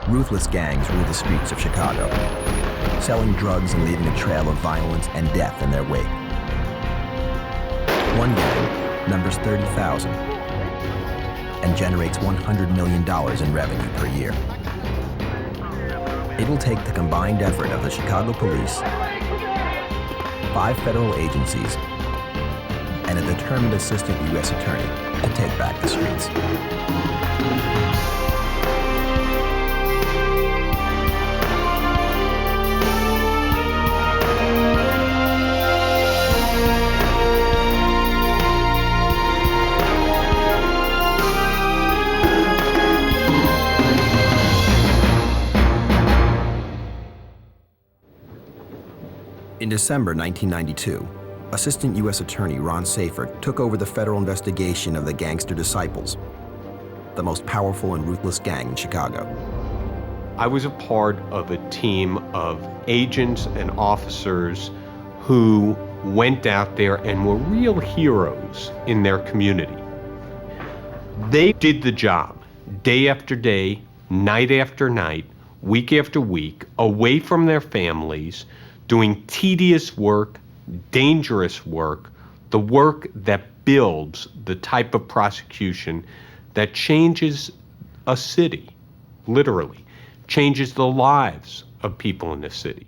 Ruthless gangs rule the streets of Chicago, selling drugs and leaving a trail of violence and death in their wake. One gang numbers 30,000 and generates $100 million in revenue per year. It will take the combined effort of the Chicago police, 5 federal agencies, and a determined assistant U.S. attorney to take back the streets. In December 1992, Assistant U.S. Attorney Ron Seyfert took over the federal investigation of the Gangster Disciples, the most powerful and ruthless gang in Chicago. I was a part of a team of agents and officers who went out there and were real heroes in their community. They did the job day after day, night after night, week after week, away from their families, doing tedious work, dangerous work, the work that builds the type of prosecution that changes a city, literally, changes the lives of people in a city.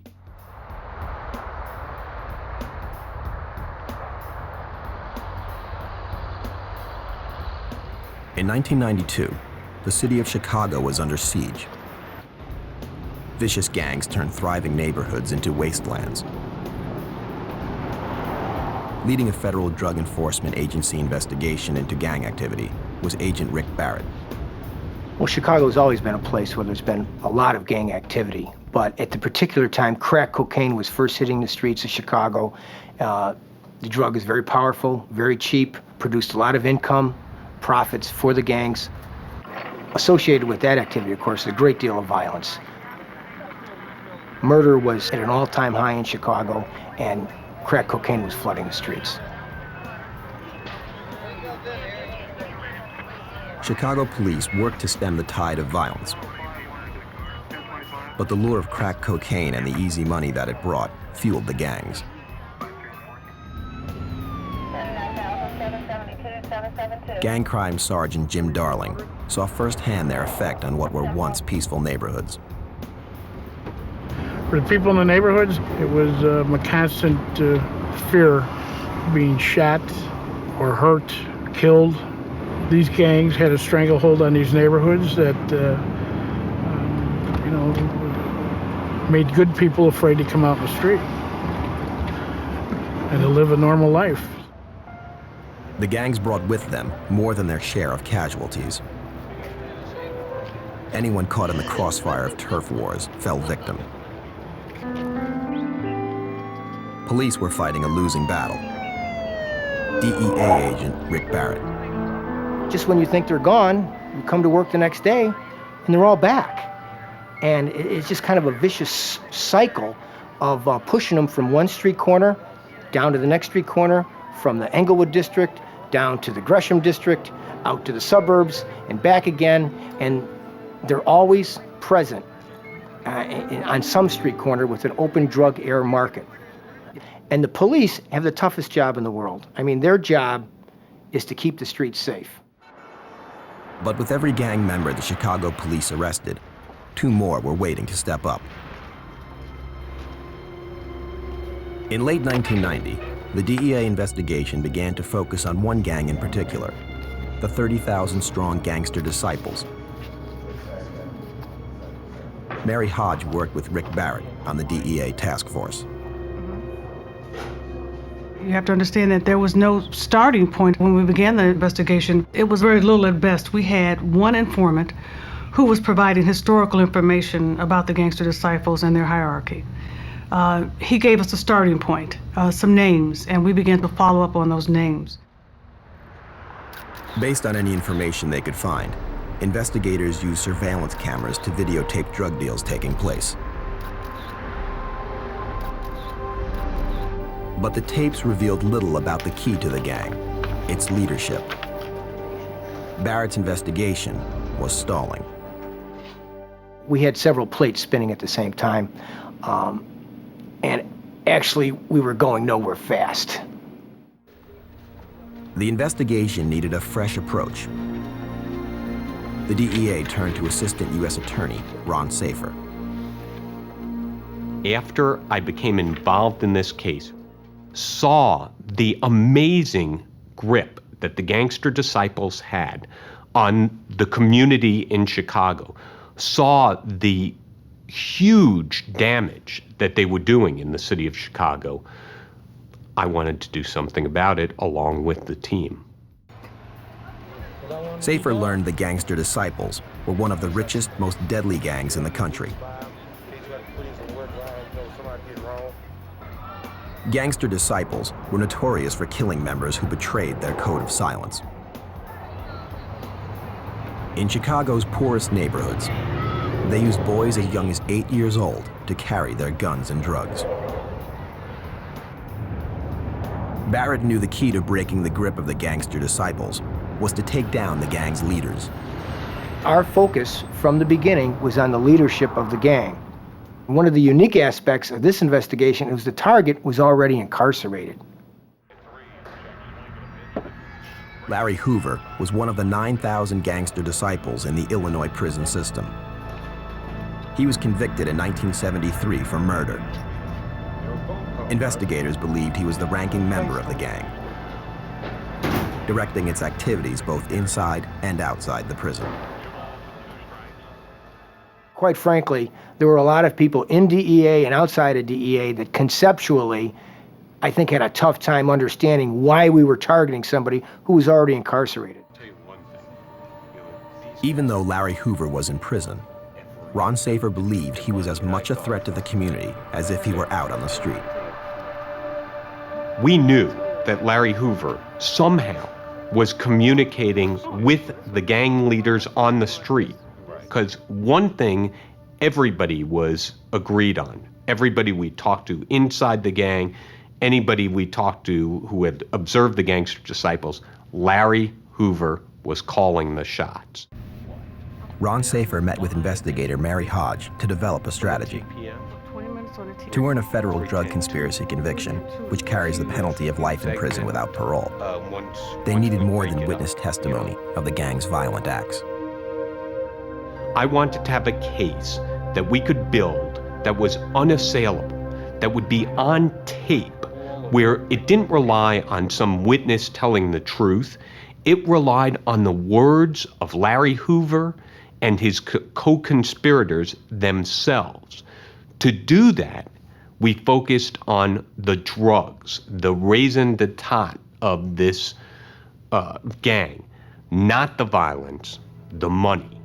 In 1992, the city of Chicago was under siege. Vicious gangs turned thriving neighborhoods into wastelands. Leading a federal drug enforcement agency investigation into gang activity was Agent Rick Barrett. Well, Chicago's always been a place where there's been a lot of gang activity, but at the particular time, crack cocaine was first hitting the streets of Chicago. The drug is very powerful, very cheap, produced a lot of income, profits for the gangs. Associated with that activity, of course, a great deal of violence. Murder was at an all-time high in Chicago, and crack cocaine was flooding the streets. Chicago police worked to stem the tide of violence. But the lure of crack cocaine and the easy money that it brought fueled the gangs. Gang crime Sergeant Jim Darling saw firsthand their effect on what were once peaceful neighborhoods. For the people in the neighborhoods, it was a constant fear of being shot or hurt, killed. These gangs had a stranglehold on these neighborhoods that, made good people afraid to come out in the street and to live a normal life. The gangs brought with them more than their share of casualties. Anyone caught in the crossfire of turf wars fell victim. Police were fighting a losing battle. DEA agent Rick Barrett. Just when you think they're gone, you come to work the next day, and they're all back. And it's just kind of a vicious cycle of pushing them from one street corner down to the next street corner, from the Englewood district down to the Gresham district, out to the suburbs, and back again. And they're always present on some street corner with an open drug air market. And the police have the toughest job in the world. I mean, their job is to keep the streets safe. But with every gang member the Chicago police arrested, 2 more were waiting to step up. In late 1990, the DEA investigation began to focus on one gang in particular, the 30,000-strong Gangster Disciples. Mary Hodge worked with Rick Barrett on the DEA task force. You have to understand that there was no starting point when we began the investigation. It was very little at best. We had one informant who was providing historical information about the Gangster Disciples and their hierarchy. He gave us a starting point, some names, and we began to follow up on those names. Based on any information they could find, investigators used surveillance cameras to videotape drug deals taking place. But the tapes revealed little about the key to the gang, its leadership. Barrett's investigation was stalling. We had several plates spinning at the same time, and actually we were going nowhere fast. The investigation needed a fresh approach. The DEA turned to Assistant U.S. Attorney Ron Safer. After I became involved in this case, saw the amazing grip that the Gangster Disciples had on the community in Chicago, saw the huge damage that they were doing in the city of Chicago, I wanted to do something about it along with the team. Safer learned the Gangster Disciples were one of the richest, most deadly gangs in the country. Gangster Disciples were notorious for killing members who betrayed their code of silence. In Chicago's poorest neighborhoods, they used boys as young as 8 years old to carry their guns and drugs. Barrett knew the key to breaking the grip of the Gangster Disciples was to take down the gang's leaders. Our focus from the beginning was on the leadership of the gang. One of the unique aspects of this investigation was the target was already incarcerated. Larry Hoover was one of the 9,000 Gangster Disciples in the Illinois prison system. He was convicted in 1973 for murder. Investigators believed he was the ranking member of the gang, directing its activities both inside and outside the prison. Quite frankly, there were a lot of people in DEA and outside of DEA that conceptually, I think, had a tough time understanding why we were targeting somebody who was already incarcerated. Even though Larry Hoover was in prison, Ron Safer believed he was as much a threat to the community as if he were out on the street. We knew that Larry Hoover somehow was communicating with the gang leaders on the street, because one thing everybody was agreed on, everybody we talked to inside the gang, anybody we talked to who had observed the Gangster Disciples, Larry Hoover was calling the shots. Ron Safer met with investigator Mary Hodge to develop a strategy. To earn a federal drug conspiracy conviction, which carries the penalty of life in prison without parole, they needed more than witness testimony of the gang's violent acts. I wanted to have a case that we could build that was unassailable, that would be on tape, where it didn't rely on some witness telling the truth. It relied on the words of Larry Hoover and his co-conspirators themselves. To do that, we focused on the drugs, the raison d'etat of this gang, not the violence, the money.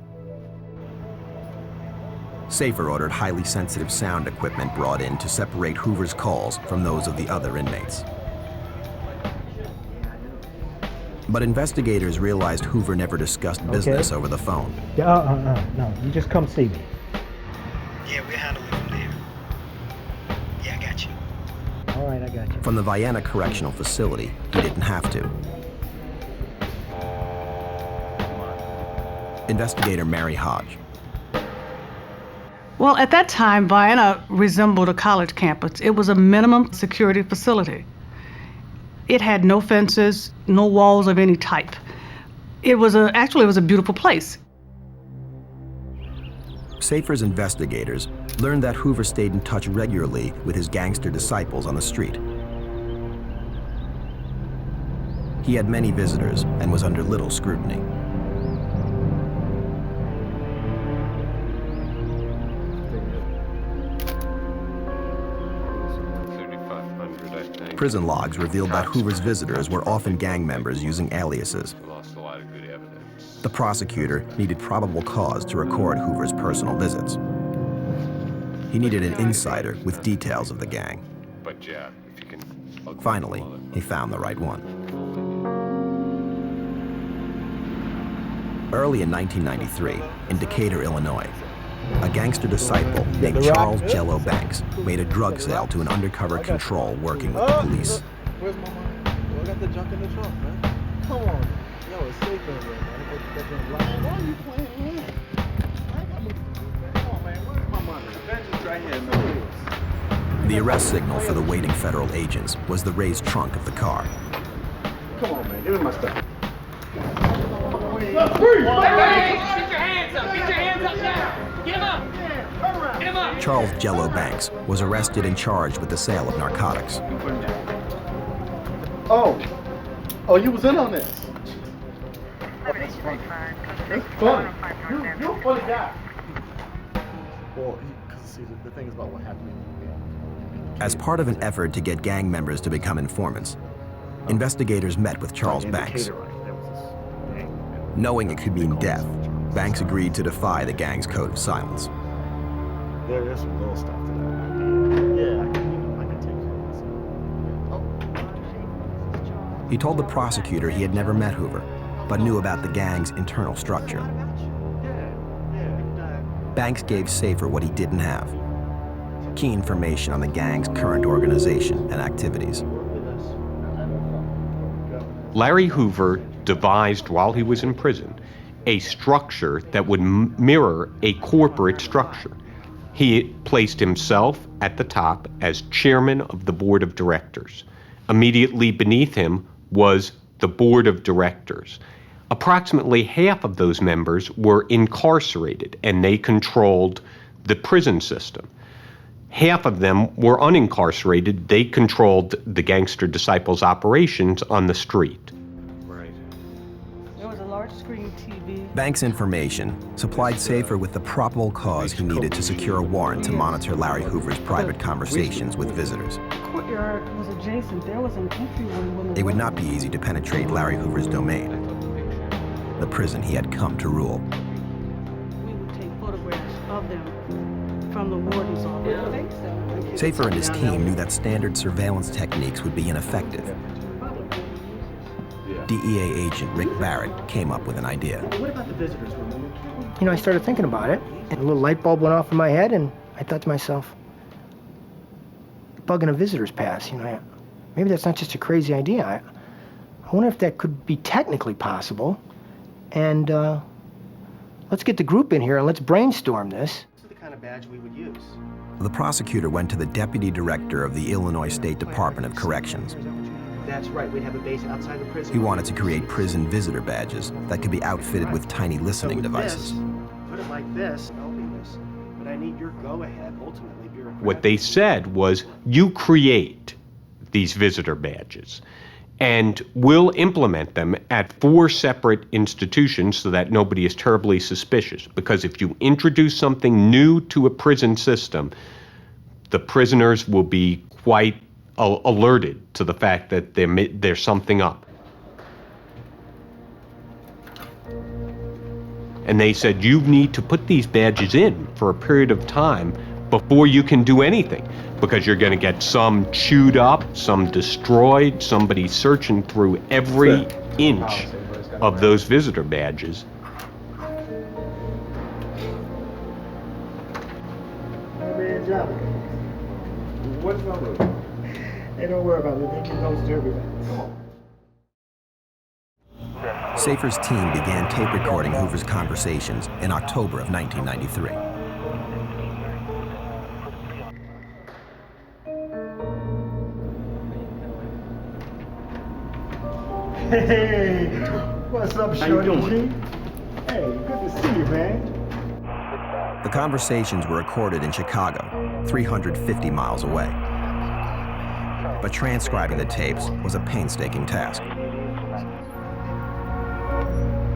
Safer ordered highly sensitive sound equipment brought in to separate Hoover's calls from those of the other inmates. But investigators realized Hoover never discussed business over the phone. No, you just come see me. Yeah, we'll handle it from there. Yeah, I got you. All right, I got you. From the Vienna Correctional Facility, he didn't have to. Investigator Mary Hodge. Well, at that time, Vienna resembled a college campus. It was a minimum security facility. It had no fences, no walls of any type. Actually, it was a beautiful place. Safer's investigators learned that Hoover stayed in touch regularly with his Gangster Disciples on the street. He had many visitors and was under little scrutiny. Prison logs revealed that Hoover's visitors were often gang members using aliases. The prosecutor needed probable cause to record Hoover's personal visits. He needed an insider with details of the gang. Finally, he found the right one. Early in 1993, in Decatur, Illinois, a Gangster Disciple named Charles Jello Banks made a drug sale to an undercover control working with the police. Where's my money? Yo, I got the junk in the trunk, man. Come on. Yo, it's safe in there, man. Why are you playing with? I ain't got no The arrest signal for the waiting federal agents was the raised trunk of the car. Come on, man. Give me my stuff. Get your hands up! Get your hands up now! Get him up! Get him up! Charles Jello Banks was arrested and charged with the sale of narcotics. Oh, you was in on this. That's funny. That's funny. You're a funny guy. Well, because see, the thing is about what happened. As part of an effort to get gang members to become informants, investigators met with Charles Banks. Knowing it could mean death, Banks agreed to defy the gang's code of silence. There is some little stuff to that. Yeah, I can take it. He told the prosecutor he had never met Hoover, but knew about the gang's internal structure. Banks gave Safer what he didn't have: key information on the gang's current organization and activities. Larry Hoover devised, while he was in prison, a structure that would mirror a corporate structure. He placed himself at the top as chairman of the board of directors. Immediately beneath him was the board of directors. Approximately half of those members were incarcerated, and they controlled the prison system. Half of them were unincarcerated. They controlled the Gangster Disciples operations on the street. There was a large screen TV. Banks' information supplied Safer with the probable cause he needed to secure a warrant to monitor Larry Hoover's private conversations with visitors. The courtyard was adjacent. There was an entryway. It would not be easy to penetrate Larry Hoover's domain, the prison he had come to rule. We would take photographs of them from the warden's office. I think so. Safer and his team knew that standard surveillance techniques would be ineffective. DEA agent Rick Barrett came up with an idea. What about the visitors? You know, I started thinking about it, and a little light bulb went off in my head, and I thought to myself, bugging a visitor's pass, you know, maybe that's not just a crazy idea. I wonder if that could be technically possible, and let's get the group in here and let's brainstorm this. This is the kind of badge we would use. The prosecutor went to the deputy director of the Illinois State Department of Corrections. That's right, we'd have a base outside the prison. He wanted to create prison visitor badges that could be outfitted with tiny listening devices. Put it like this, but I need your go-ahead, ultimately, bureaucrat. What they said was, you create these visitor badges, and we'll implement them at 4 separate institutions so that nobody is terribly suspicious. Because if you introduce something new to a prison system, the prisoners will be quite alerted to the fact that there's something up. And they said, you need to put these badges in for a period of time before you can do anything, because you're going to get some chewed up, some destroyed, somebody searching through every inch of those visitor badges. What's wrong with it? Hey, don't worry about it. They can notes to everybody. Safer's team began tape recording Hoover's conversations in October of 1993. Hey, what's up, Shorty G? Hey, good to see you, man. The conversations were recorded in Chicago, 350 miles away. But transcribing the tapes was a painstaking task.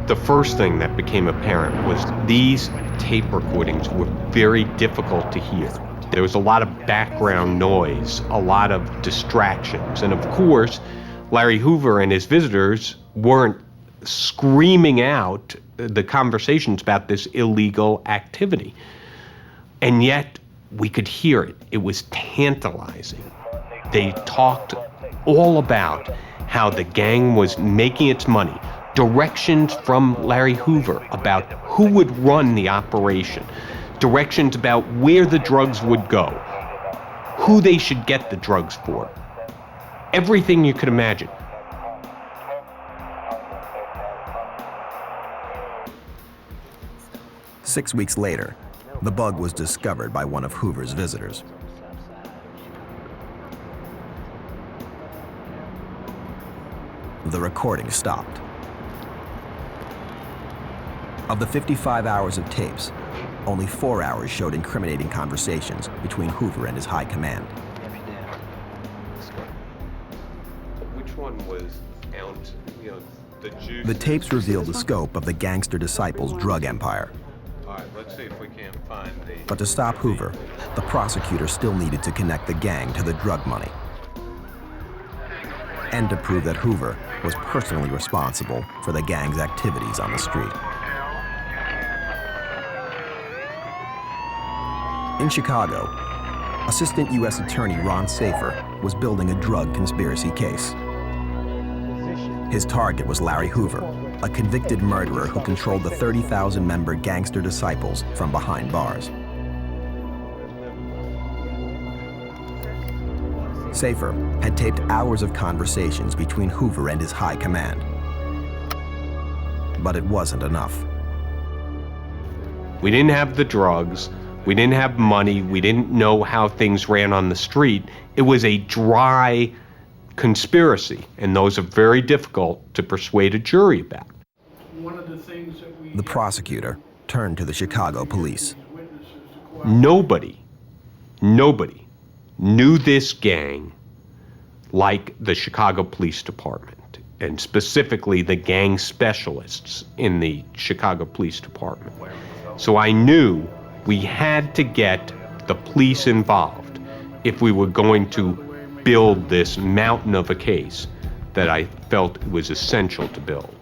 The first thing that became apparent was these tape recordings were very difficult to hear. There was a lot of background noise, a lot of distractions, and of course, Larry Hoover and his visitors weren't screaming out the conversations about this illegal activity. And yet, we could hear it. It was tantalizing. They talked all about how the gang was making its money, directions from Larry Hoover about who would run the operation, directions about where the drugs would go, who they should get the drugs for. Everything you could imagine. Six weeks later, the bug was discovered by one of Hoover's visitors. the recording stopped. Of the 55 hours of tapes, only 4 hours showed incriminating conversations between Hoover and his high command. Which one was out, the juice? The tapes revealed the scope of the Gangster Disciples drug empire. All right, let's see if we can't find the... But to stop Hoover, the prosecutor still needed to connect the gang to the drug money, and to prove that Hoover was personally responsible for the gang's activities on the street. In Chicago, Assistant U.S. Attorney Ron Safer was building a drug conspiracy case. His target was Larry Hoover, a convicted murderer who controlled the 30,000-member Gangster Disciples from behind bars. Safer had taped hours of conversations between Hoover and his high command. But it wasn't enough. We didn't have the drugs, we didn't have money, we didn't know how things ran on the street. It was a dry conspiracy, and those are very difficult to persuade a jury about. One of the things that we The prosecutor turned to the Chicago police. Nobody knew this gang like the Chicago Police Department, and specifically the gang specialists in the Chicago Police Department. So I knew we had to get the police involved if we were going to build this mountain of a case that I felt was essential to build.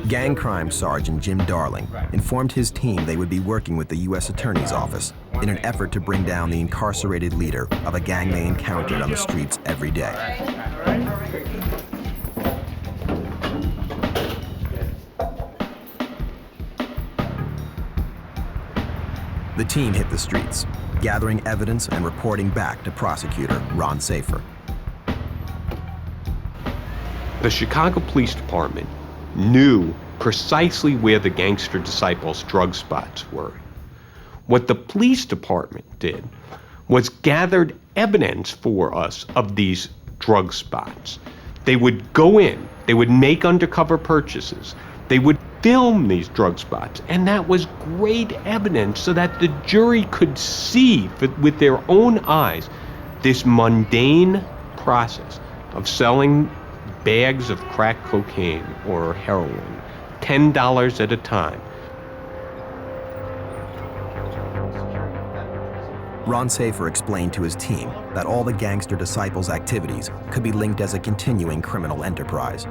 Gang crime sergeant Jim Darling informed his team they would be working with the U.S. Attorney's Office in an effort to bring down the incarcerated leader of a gang they encountered on the streets every day. The team hit the streets, gathering evidence and reporting back to prosecutor Ron Safer. The Chicago Police Department knew precisely where the Gangster Disciples drug spots were. What the police department did was gathered evidence for us of these drug spots. They would go in, they would make undercover purchases, they would film these drug spots, and that was great evidence so that the jury could see with their own eyes this mundane process of selling bags of crack cocaine or heroin, $10 at a time. Ron Safer explained to his team that all the Gangster Disciples' activities could be linked as a continuing criminal enterprise.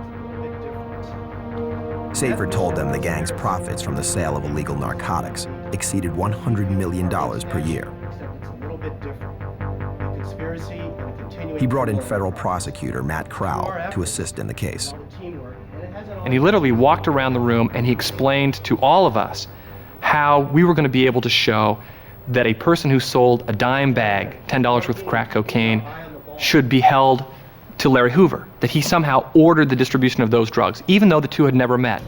Safer told them the gang's profits from the sale of illegal narcotics exceeded $100 million per year. He brought in federal prosecutor Matt Crowell to assist in the case. And he literally walked around the room and he explained to all of us how we were going to be able to show that a person who sold a dime bag, $10 worth of crack cocaine, should be held to Larry Hoover, that he somehow ordered the distribution of those drugs, even though the two had never met.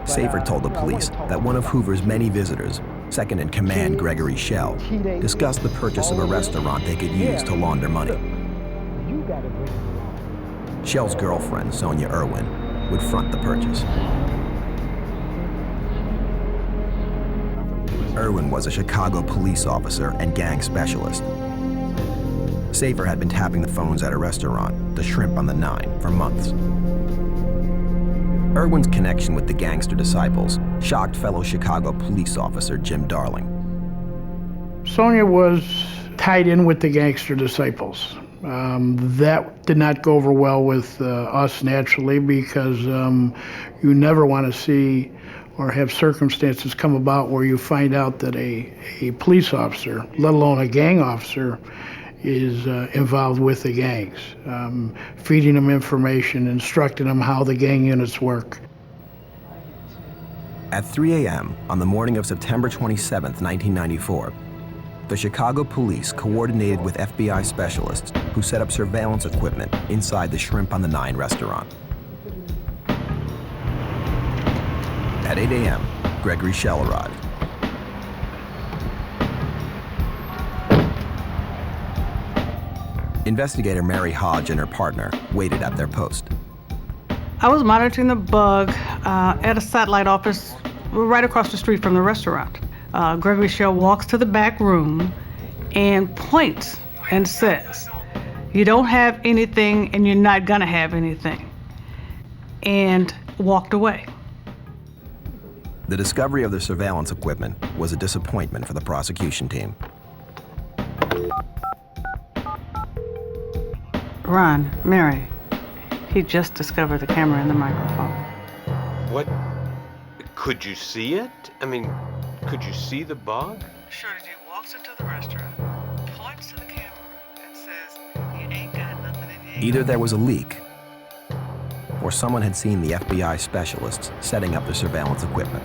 Safer told the police that one of Hoover's many visitors, second in command Gregory Shell, discussed the purchase of a restaurant they could use to launder money. Shell's girlfriend, Sonia Irwin, would front the purchase. Irwin was a Chicago police officer and gang specialist. Safer had been tapping the phones at a restaurant, the Shrimp on the Nine, for months. Irwin's connection with the Gangster Disciples shocked fellow Chicago police officer Jim Darling. Sonia was tied in with the Gangster Disciples. That did not go over well with us naturally, because you never want to see or have circumstances come about where you find out that a police officer, let alone a gang officer, is involved with the gangs, feeding them information, instructing them how the gang units work. At 3 a.m. on the morning of September 27, 1994, the Chicago police coordinated with FBI specialists who set up surveillance equipment inside the Shrimp on the Nine restaurant. At 8 a.m., Gregory Shell arrived. Investigator Mary Hodge and her partner waited at their post. I was monitoring the bug at a satellite office right across the street from the restaurant. Gregory Shell walks to the back room and points and says, "You don't have anything and you're not gonna have anything," and walked away. The discovery of the surveillance equipment was a disappointment for the prosecution team. Ron, Mary, he just discovered the camera and the microphone. What? Could you see it? I mean, could you see the bug? Sure as he walks into the restaurant, points to the camera, and says, "You ain't got nothing in you." Either there was a leak, or someone had seen the FBI specialists setting up the surveillance equipment.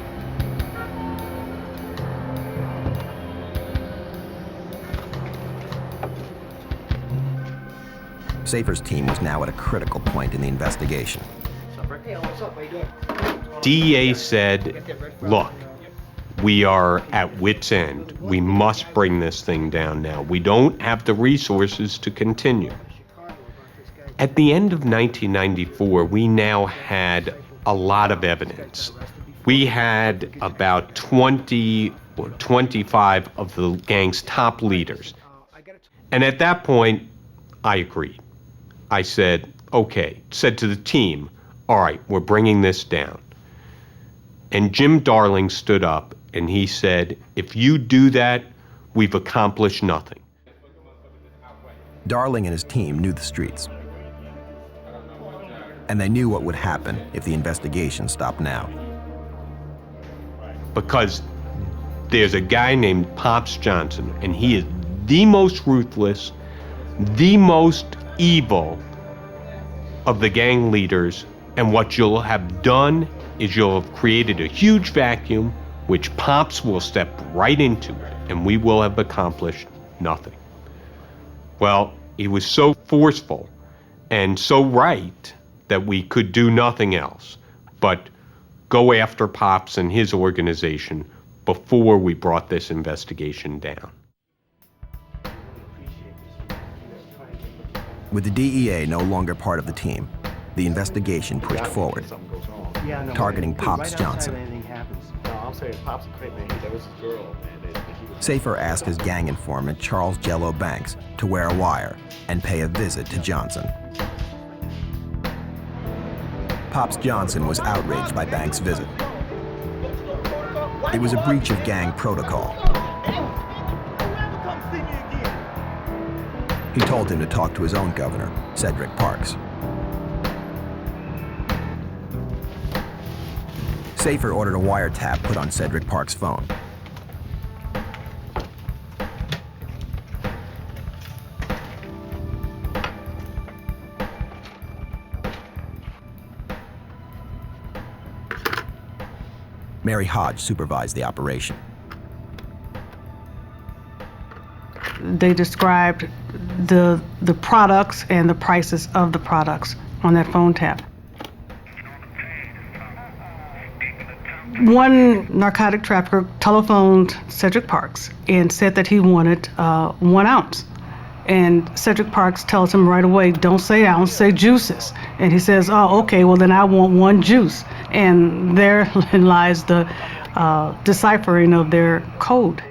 Safer's team was now at a critical point in the investigation. Hey, what's up? How you doing? DEA said, look, we are at wit's end. We must bring this thing down now. We don't have the resources to continue. At the end of 1994, we now had a lot of evidence. We had about 20 or 25 of the gang's top leaders. And at that point, I agreed. I said, okay, said to the team, all right, we're bringing this down. And Jim Darling stood up and he said, if you do that, we've accomplished nothing. Darling and his team knew the streets. And they knew what would happen if the investigation stopped now. Because there's a guy named Pops Johnson, and he is the most ruthless, the most evil of the gang leaders, and what you'll have done is you'll have created a huge vacuum which Pops will step right into it, and we will have accomplished nothing. Well, he was so forceful and so right that we could do nothing else but go after Pops and his organization before we brought this investigation down. With the DEA no longer part of the team, the investigation pushed forward, targeting Pops Johnson. Safer asked his gang informant, Charles Jello Banks, to wear a wire and pay a visit to Johnson. Pops Johnson was outraged by Banks' visit. It was a breach of gang protocol. He told him to talk to his own governor, Cedric Parks. Safer ordered a wiretap put on Cedric Parks' phone. Mary Hodge supervised the operation. They described the products and the prices of the products on that phone tap. One narcotic trafficker telephoned Cedric Parks and said that he wanted 1 ounce. And Cedric Parks tells him right away, don't say ounce, say juices. And he says, oh, okay, well then I want 1 juice. And therein lies the deciphering of their code.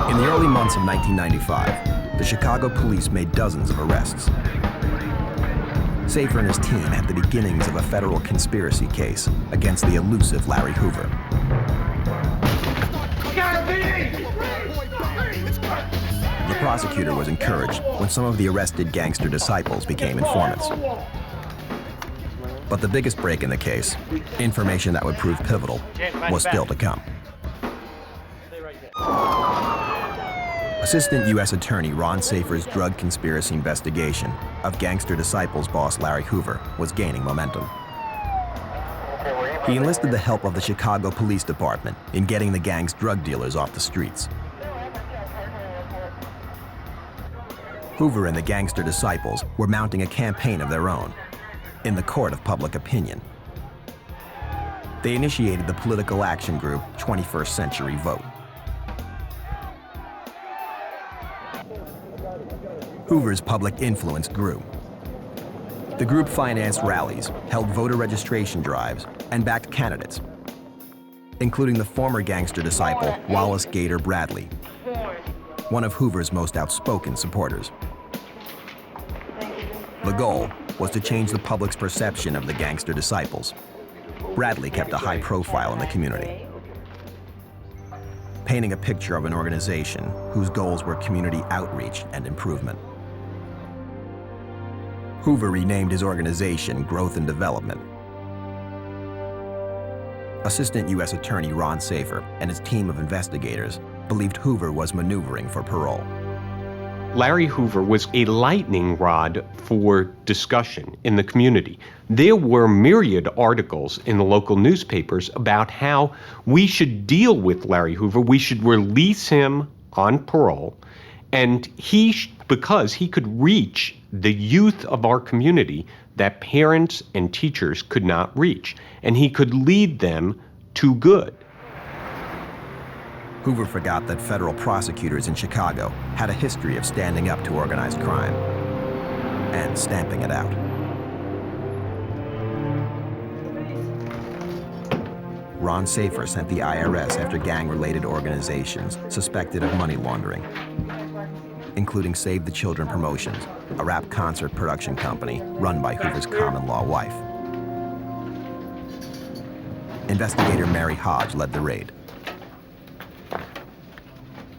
In the early months of 1995, the Chicago police made dozens of arrests. Safer and his team had the beginnings of a federal conspiracy case against the elusive Larry Hoover. The prosecutor was encouraged when some of the arrested gangster disciples became informants. But the biggest break in the case, information that would prove pivotal, was still to come. Assistant U.S. Attorney Ron Safer's drug conspiracy investigation of Gangster Disciples boss Larry Hoover was gaining momentum. He enlisted the help of the Chicago Police Department in getting the gang's drug dealers off the streets. Hoover and the Gangster Disciples were mounting a campaign of their own in the court of public opinion. They initiated the political action group 21st Century Vote. Hoover's public influence grew. The group financed rallies, held voter registration drives, and backed candidates, including the former gangster disciple Wallace Gator Bradley, one of Hoover's most outspoken supporters. The goal was to change the public's perception of the gangster disciples. Bradley kept a high profile in the community, painting a picture of an organization whose goals were community outreach and improvement. Hoover renamed his organization Growth and Development. Assistant U.S. Attorney Ron Safer and his team of investigators believed Hoover was maneuvering for parole. Larry Hoover was a lightning rod for discussion in the community. There were myriad articles in the local newspapers about how we should deal with Larry Hoover. We should release him on parole, and because he could reach the youth of our community that parents and teachers could not reach, and he could lead them to good. Hoover forgot that federal prosecutors in Chicago had a history of standing up to organized crime and stamping it out. Ron Safer sent the IRS after gang-related organizations suspected of money laundering, including Save the Children Promotions, a rap concert production company run by Hoover's common-law wife. Investigator Mary Hodge led the raid.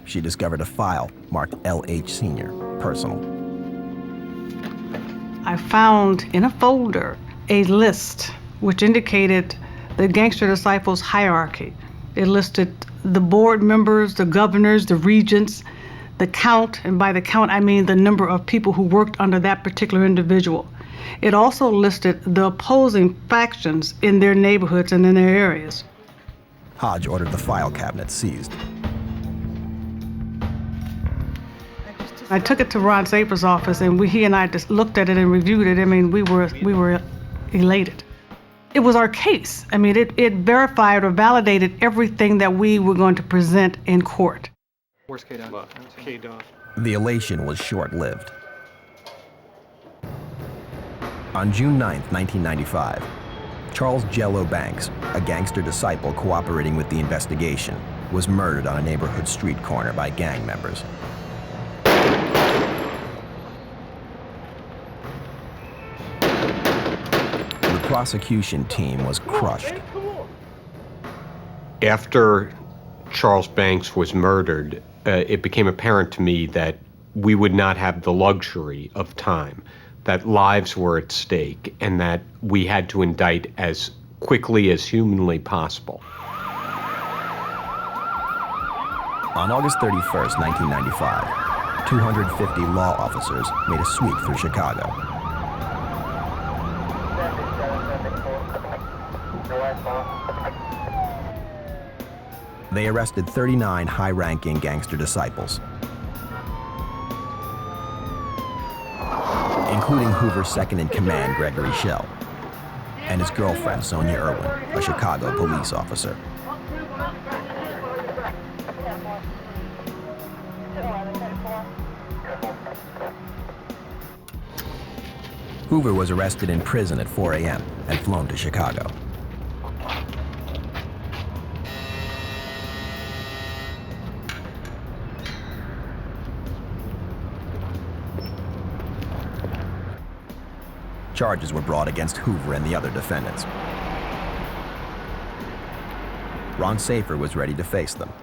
She discovered a file marked L.H. Sr., personal. I found in a folder a list which indicated the Gangster Disciples hierarchy. It listed the board members, the governors, the regents, the count, and by the count I mean the number of people who worked under that particular individual. It also listed the opposing factions in their neighborhoods and in their areas. Hodge ordered the file cabinet seized. I took it to Ron Safer's office, and he and I just looked at it and reviewed it. I mean, we were elated. It was our case. I mean, it verified or validated everything that we were going to present in court. Where's K-Dot? The elation was short-lived. On June 9, 1995, Charles Jello Banks, a gangster disciple cooperating with the investigation, was murdered on a neighborhood street corner by gang members. The prosecution team was crushed. After Charles Banks was murdered, it became apparent to me that we would not have the luxury of time, that lives were at stake, and that we had to indict as quickly as humanly possible. On August 31st, 1995, 250 law officers made a sweep through Chicago. They arrested 39 high-ranking gangster disciples, including Hoover's second-in-command, Gregory Schell, and his girlfriend, Sonia Irwin, a Chicago police officer. Hoover was arrested in prison at 4 a.m. and flown to Chicago. Charges were brought against Hoover and the other defendants. Ron Safer was ready to face them.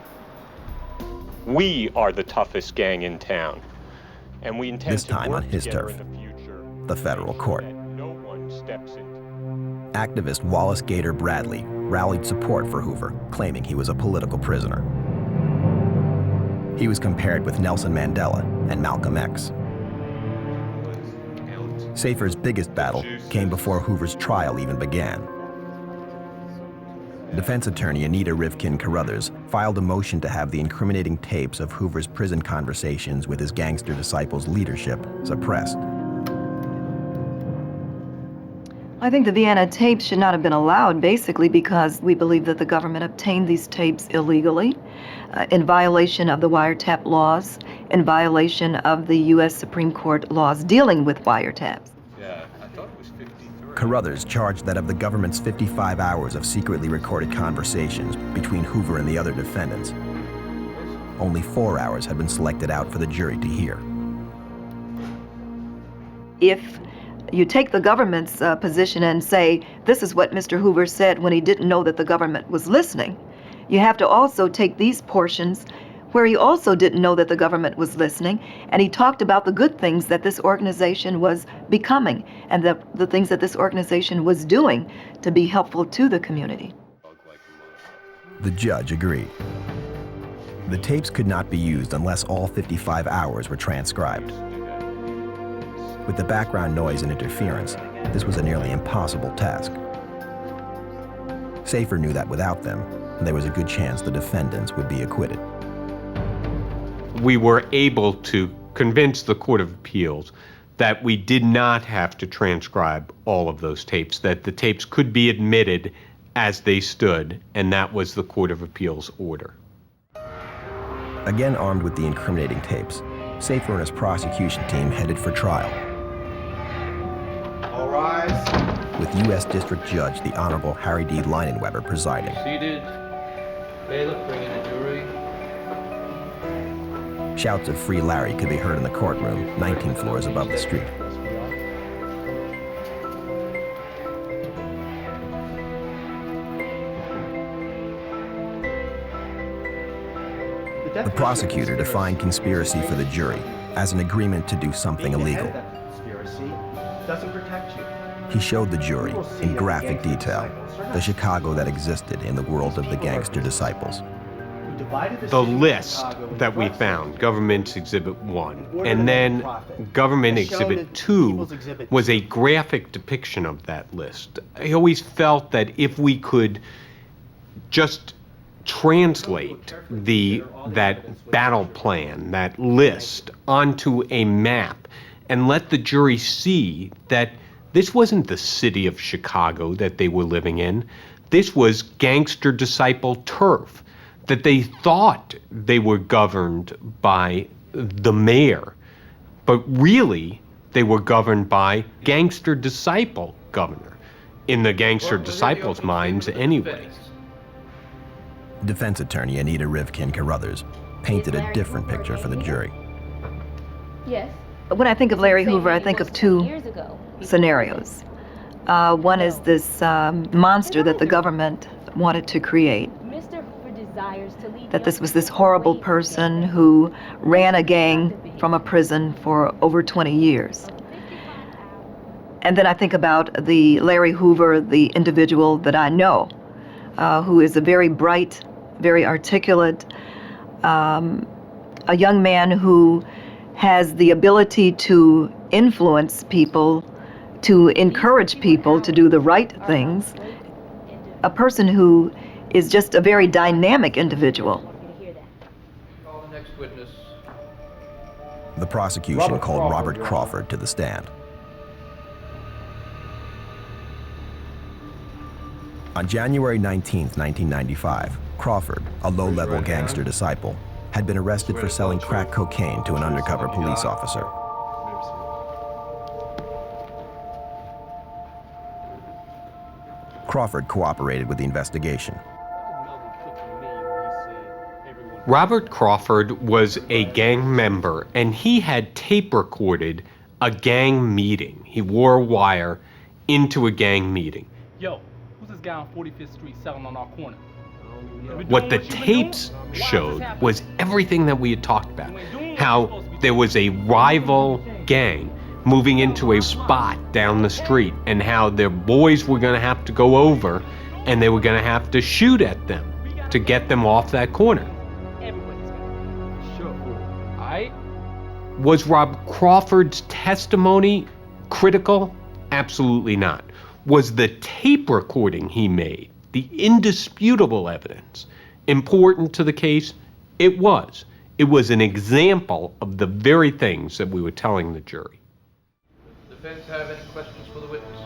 We are the toughest gang in town, and we intend This time on his turf, the federal court. No one steps in. Activist Wallace Gator Bradley rallied support for Hoover, claiming he was a political prisoner. He was compared with Nelson Mandela and Malcolm X. Safer's biggest battle came before Hoover's trial even began. Defense attorney Anita Rivkin Carruthers filed a motion to have the incriminating tapes of Hoover's prison conversations with his gangster disciples' leadership suppressed. I think the Vienna tapes should not have been allowed, basically because we believe that the government obtained these tapes illegally, in violation of the wiretap laws, in violation of the U.S. Supreme Court laws dealing with wiretaps. Yeah, I thought it was 53. Carruthers charged that of the government's 55 hours of secretly recorded conversations between Hoover and the other defendants, only 4 hours had been selected out for the jury to hear. If you take the government's position and say, this is what Mr. Hoover said when he didn't know that the government was listening, you have to also take these portions where he also didn't know that the government was listening, and he talked about the good things that this organization was becoming and the things that this organization was doing to be helpful to the community. The judge agreed. The tapes could not be used unless all 55 hours were transcribed. With the background noise and interference, this was a nearly impossible task. Safer knew that without them, there was a good chance the defendants would be acquitted. We were able to convince the Court of Appeals that we did not have to transcribe all of those tapes, that the tapes could be admitted as they stood, and that was the Court of Appeals order. Again armed with the incriminating tapes, Safer and his prosecution team headed for trial. All rise. With U.S. District Judge the Honorable Harry D. Leinenweber presiding. Seated. Bailiff, bring in the jury. Shouts of "Free Larry" could be heard in the courtroom, 19 floors above the street. The prosecutor defined conspiracy for the jury as an agreement to do something illegal. He showed the jury, in graphic detail, the Chicago that existed in the world of the Gangster Disciples. The list that we found, Government Exhibit 1, and then Government Exhibit 2 was a graphic depiction of that list. I always felt that if we could just translate that battle plan, that list, onto a map and let the jury see that this wasn't the city of Chicago that they were living in. This was Gangster Disciple turf, that they thought they were governed by the mayor, but really they were governed by Gangster Disciple governor, in the Gangster Disciples' minds anyway. Defense attorney Anita Rivkin Carruthers painted a different picture for the jury. Yes. When I think of Larry Hoover, I think of two scenarios. One is this monster that the government wanted to create. That this was this horrible person who ran a gang from a prison for over 20 years. And then I think about the Larry Hoover, the individual that I know, who is a very bright, very articulate, a young man who has the ability to influence people, to encourage people to do the right things, a person who is just a very dynamic individual. Call the next witness. The prosecution called Robert Crawford to the stand. On January 19, 1995, Crawford, a low-level gangster disciple, had been arrested for selling crack cocaine to an undercover police officer. Crawford cooperated with the investigation. Robert Crawford was a gang member, and he had tape recorded a gang meeting. He wore a wire into a gang meeting. Yo, who's this guy on 45th Street selling on our corner? What the tapes showed was everything that we had talked about. How there was a rival gang moving into a spot down the street, and how their boys were going to have to go over and they were going to have to shoot at them to get them off that corner. Was Rob Crawford's testimony critical? Absolutely not. Was the tape recording he made, the indisputable evidence, important to the case? It was. It was an example of the very things that we were telling the jury. Defense have any questions for the witness?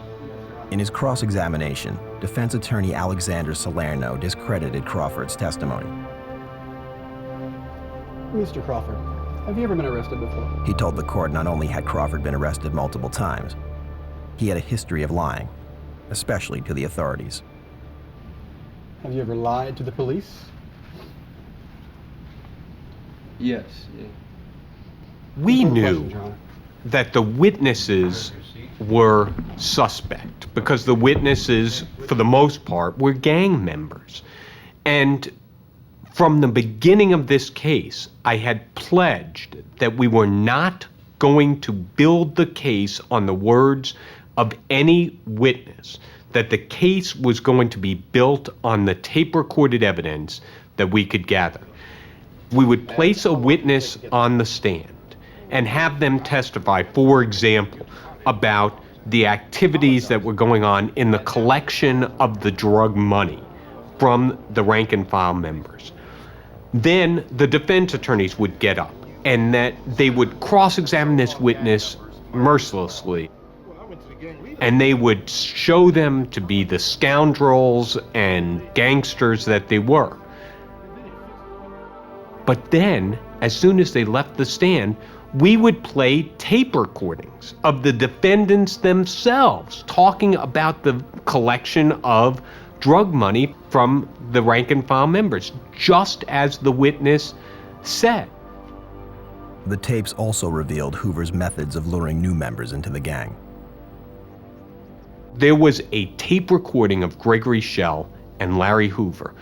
In his cross-examination, defense attorney Alexander Salerno discredited Crawford's testimony. Mr. Crawford, have you ever been arrested before? He told the court not only had Crawford been arrested multiple times, he had a history of lying, especially to the authorities. Have you ever lied to the police? Yes. We knew that the witnesses were suspect because the witnesses, for the most part, were gang members. And from the beginning of this case, I had pledged that we were not going to build the case on the words of any witness, that the case was going to be built on the tape-recorded evidence that we could gather. We would place a witness on the stand and have them testify, for example, about the activities that were going on in the collection of the drug money from the rank and file members. Then the defense attorneys would get up and that they would cross-examine this witness mercilessly. And they would show them to be the scoundrels and gangsters that they were. But then, as soon as they left the stand, we would play tape recordings of the defendants themselves talking about the collection of drug money from the rank and file members, just as the witness said. The tapes also revealed Hoover's methods of luring new members into the gang. There was a tape recording of Gregory Schell and Larry Hoover,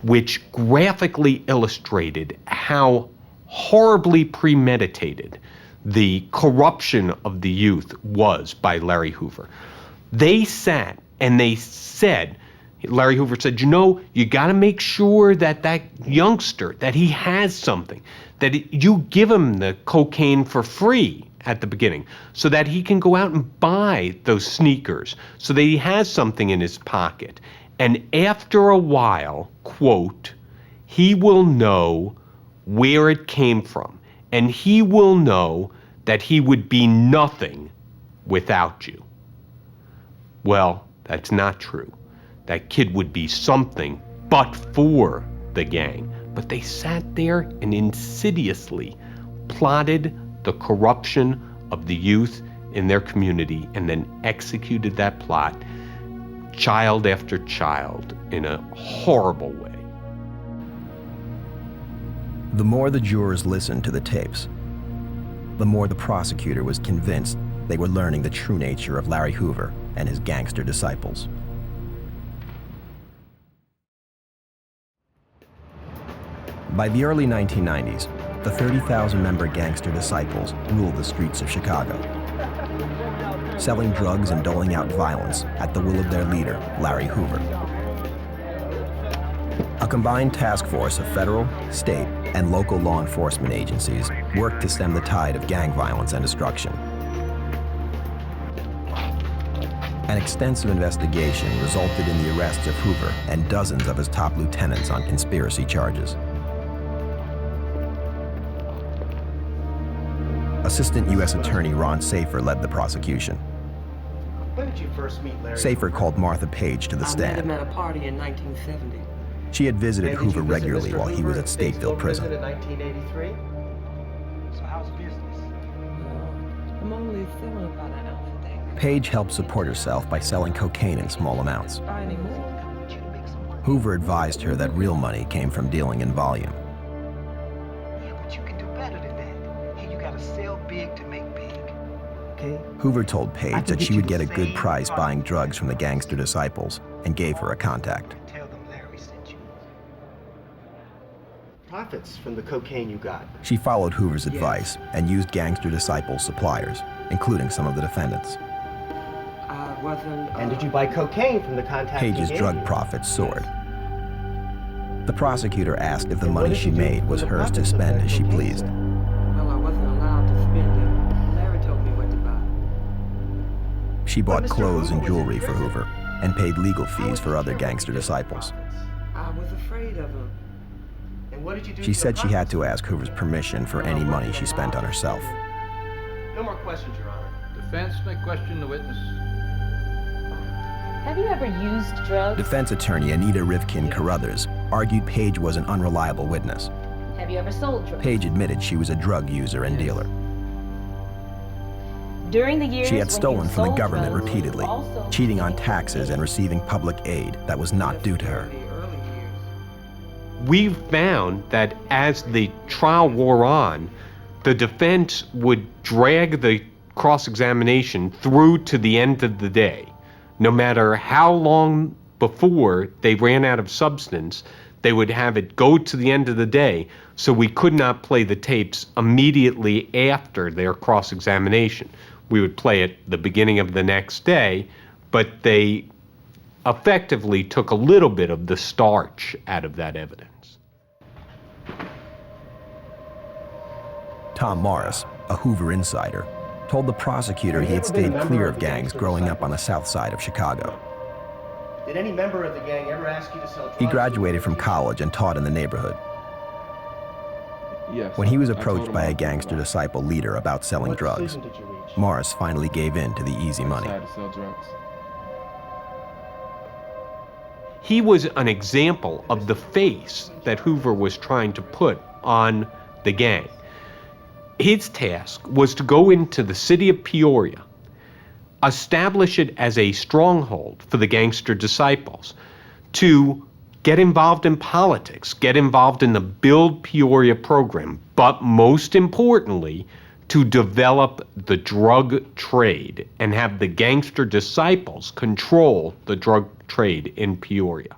which graphically illustrated how horribly premeditated the corruption of the youth was by Larry Hoover. They sat and they said, Larry Hoover said, you got to make sure that that youngster, that he has something, that you give him the cocaine for free at the beginning so that he can go out and buy those sneakers, so that he has something in his pocket. And after a while, quote, he will know where it came from, and he will know that he would be nothing without you. Well, that's not true. That kid would be something but for the gang. But they sat there and insidiously plotted the corruption of the youth in their community and then executed that plot, child after child, in a horrible way. The more the jurors listened to the tapes, the more the prosecutor was convinced they were learning the true nature of Larry Hoover and his gangster disciples. By the early 1990s, the 30,000-member Gangster Disciples ruled the streets of Chicago, selling drugs and doling out violence at the will of their leader, Larry Hoover. A combined task force of federal, state, and local law enforcement agencies worked to stem the tide of gang violence and destruction. An extensive investigation resulted in the arrests of Hoover and dozens of his top lieutenants on conspiracy charges. Assistant U.S. Attorney Ron Safer led the prosecution. When did you first meet Larry? Safer called Martha Page to the stand. I met him at a party in 1970. She had visited Hoover regularly while he was at Stateville Prison. In 1983? So how's business? I'm only feeling about an ounce a day. Page helped support herself by selling cocaine in small amounts. Buy any more? Hoover advised her that real money came from dealing in volume. Yeah, but you can do better than that. Hey, you gotta sell big to make big. Okay. Hoover told Page that she would get a good price buying drugs from the Gangster Disciples and gave her a contact. Tell them Larry sent you. Profits from the cocaine you got. She followed Hoover's advice and used Gangster Disciples suppliers, including some of the defendants. I wasn't. And did you buy cocaine from the contact? Page's drug profits soared. The prosecutor asked if the money she made was hers to spend as she pleased. Well, I wasn't allowed to spend it. Larry told me what to buy. She bought clothes and jewelry for Hoover and paid legal fees for other Gangster Disciples. I was afraid of him. And what did you do? She said she had to ask Hoover's permission for any money she spent on herself. No more questions, Your Honor. Defense may question the witness. Have you ever used drugs? Defense attorney Anita Rivkin Carruthers argued Page was an unreliable witness. Have you ever sold drugs? Page admitted she was a drug user and dealer. During the years She had when stolen you from the sold government drugs, repeatedly, you also cheating on taxes and receiving public aid that was not due to her. We found that as the trial wore on, the defense would drag the cross-examination through to the end of the day. No matter how long before they ran out of substance, they would have it go to the end of the day, so we could not play the tapes immediately after their cross-examination. We would play it the beginning of the next day, but they effectively took a little bit of the starch out of that evidence. Tom Morris, a Hoover insider, told the prosecutor he had stayed clear of gangs growing up on the south side of Chicago. Did any member of the gang ever ask you to sell drugs? He graduated from college and taught in the neighborhood. Yes. When he was approached by a gangster disciple leader about selling drugs, Morris finally gave in to the easy money. He was an example of the face that Hoover was trying to put on the gang. His task was to go into the city of Peoria, establish it as a stronghold for the Gangster Disciples, to get involved in politics, get involved in the Build Peoria program, but most importantly, to develop the drug trade and have the Gangster Disciples control the drug trade in Peoria.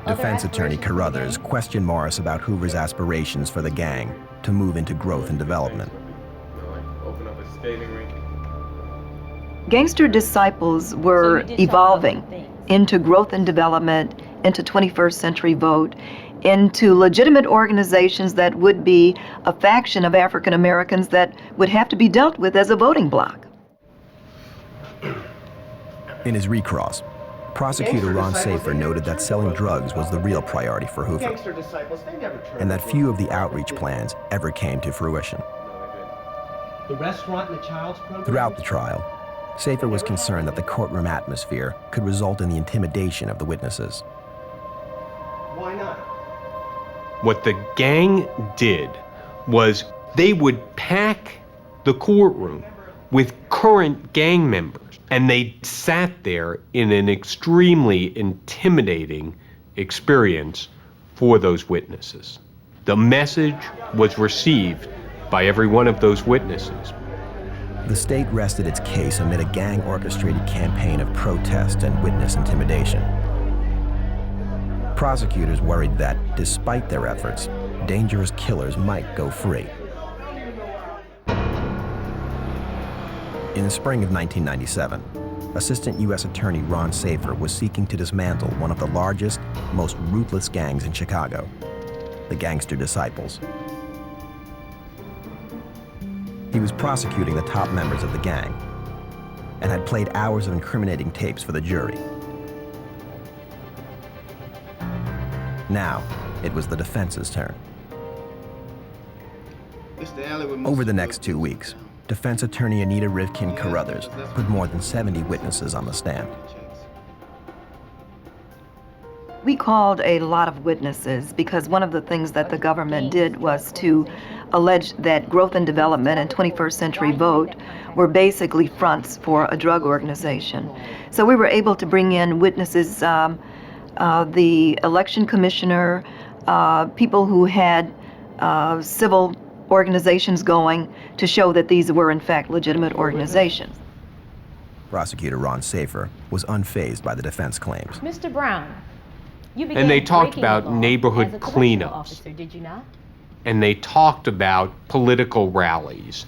Defense attorney Carruthers questioned Morris about Hoover's aspirations for the gang to move into growth and development. Open up a skating rink. Gangster Disciples were evolving into growth and development, into 21st Century Vote, into legitimate organizations that would be a faction of African Americans that would have to be dealt with as a voting bloc. In his recross, prosecutor Ron Safer noted that selling drugs was the real priority for Hoover, and that few of the outreach plans ever came to fruition. The restaurant and the child's program? Throughout the trial, Safer was concerned that the courtroom atmosphere could result in the intimidation of the witnesses. Why not? What the gang did was they would pack the courtroom with current gang members, and they sat there in an extremely intimidating experience for those witnesses. The message was received by every one of those witnesses. The state rested its case amid a gang-orchestrated campaign of protest and witness intimidation. Prosecutors worried that, despite their efforts, dangerous killers might go free. In the spring of 1997, Assistant U.S. Attorney Ron Safer was seeking to dismantle one of the largest, most ruthless gangs in Chicago, the Gangster Disciples. He was prosecuting the top members of the gang and had played hours of incriminating tapes for the jury. Now, it was the defense's turn. Over the next 2 weeks, defense attorney Anita Rivkin Carruthers put more than 70 witnesses on the stand. We called a lot of witnesses because one of the things that the government did was to allege that growth and development and 21st Century Vote were basically fronts for a drug organization. So we were able to bring in witnesses, the election commissioner, people who had civil organizations going to show that these were in fact legitimate organizations. Prosecutor Ron Safer was unfazed by the defense claims. Mr. Brown, you began And they talked breaking about the law neighborhood as a correctional cleanups. officer, did you not? And they talked about political rallies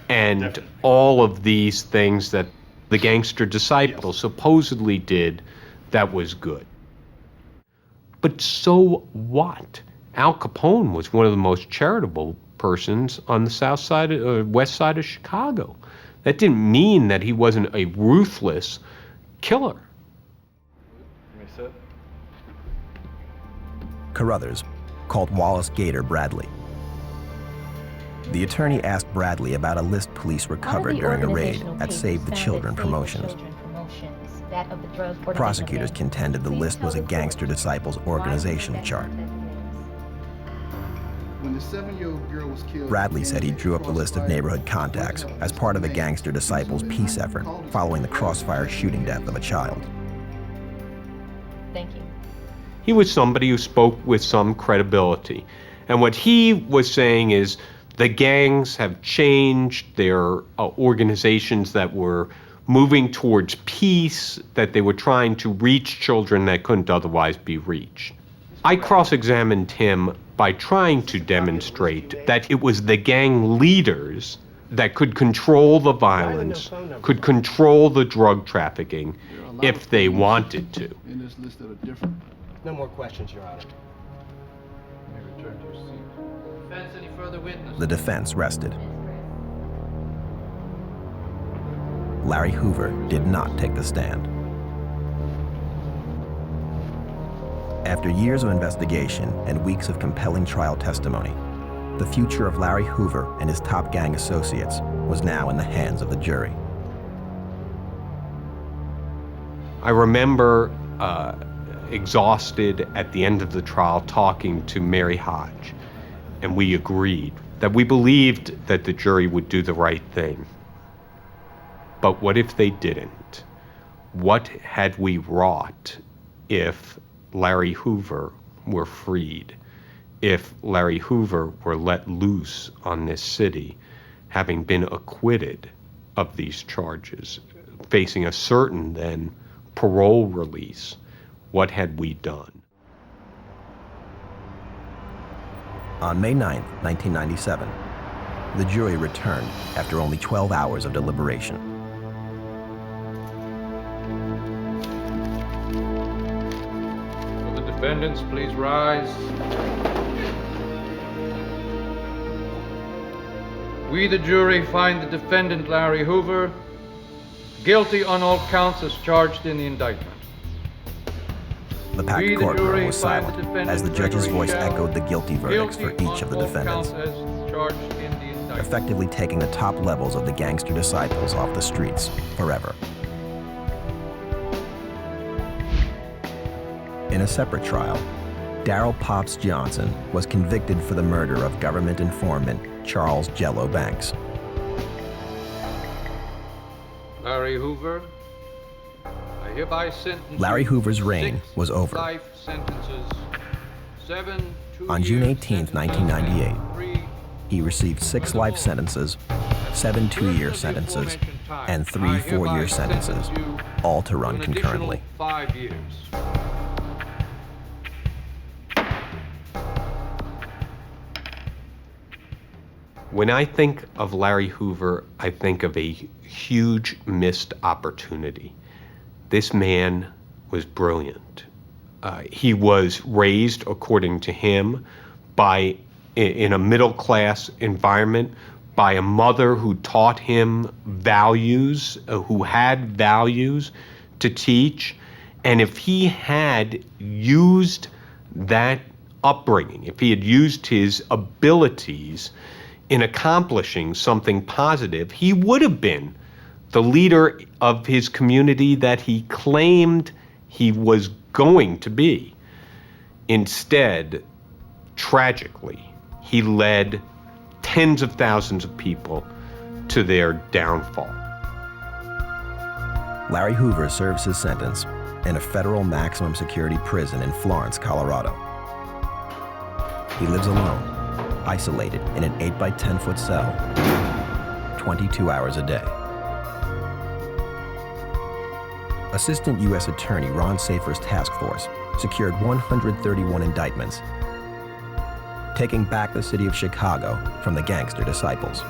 and all of these things that the Gangster Disciples supposedly did that was good. But so what? Al Capone was one of the most charitable persons on the south side or west side of Chicago. That didn't mean that he wasn't a ruthless killer. Carruthers called Wallace Gator Bradley. The attorney asked Bradley about a list police recovered during a raid at Save the Children Promotions. Prosecutors contended the list was a Gangster Disciples organization chart. When the 7-year-old girl was killed, Bradley said he drew up the list of neighborhood contacts as part of the Gangster Disciples peace effort following the crossfire shooting death of a child. Thank you. He was somebody who spoke with some credibility. And what he was saying is the gangs have changed, their organizations that were moving towards peace, that they were trying to reach children that couldn't otherwise be reached. I cross-examined him by trying to demonstrate that it was the gang leaders that could control the violence, could control the drug trafficking if they wanted to. in this list that are different. No more questions, Your Honor. You may return to your seat. Defense, any further witnesses? The defense rested. Larry Hoover did not take the stand. After years of investigation and weeks of compelling trial testimony, the future of Larry Hoover and his top gang associates was now in the hands of the jury. I remember exhausted at the end of the trial talking to Mary Hodge, and we agreed that we believed that the jury would do the right thing. But what if they didn't? What had we wrought if Larry Hoover were freed, if Larry Hoover were let loose on this city, having been acquitted of these charges, facing a certain then parole release? What had we done? On May 9, 1997, the jury returned after only 12 hours of deliberation. Will the defendants please rise? We, the jury, find the defendant, Larry Hoover, guilty on all counts as charged in the indictment. The packed courtroom was silent as the judge's voice echoed the guilty verdicts for each of the defendants, effectively taking the top levels of the Gangster Disciples off the streets forever. In a separate trial, Darrell Pops Johnson was convicted for the murder of government informant Charles Jello Banks. Larry Hoover, I hereby sentence Larry Hoover's reign was over. life sentences, 7 On June 18, 1998, he received 6 life sentences, 7 2-year sentences, and 3 4-year sentences, all to run concurrently. 5 years. When I think of Larry Hoover, I think of a huge missed opportunity. This man was brilliant. He was raised, according to him, in a middle-class environment by a mother who taught him values, who had values to teach. And if he had used that upbringing, if he had used his abilities in accomplishing something positive, he would have been the leader of his community that he claimed he was going to be. Instead, tragically, he led tens of thousands of people to their downfall. Larry Hoover serves his sentence in a federal maximum security prison in Florence, Colorado. He lives alone, isolated in an 8 by 10-foot cell, 22 hours a day. Assistant U.S. Attorney Ron Safer's task force secured 131 indictments, taking back the city of Chicago from the Gangster Disciples.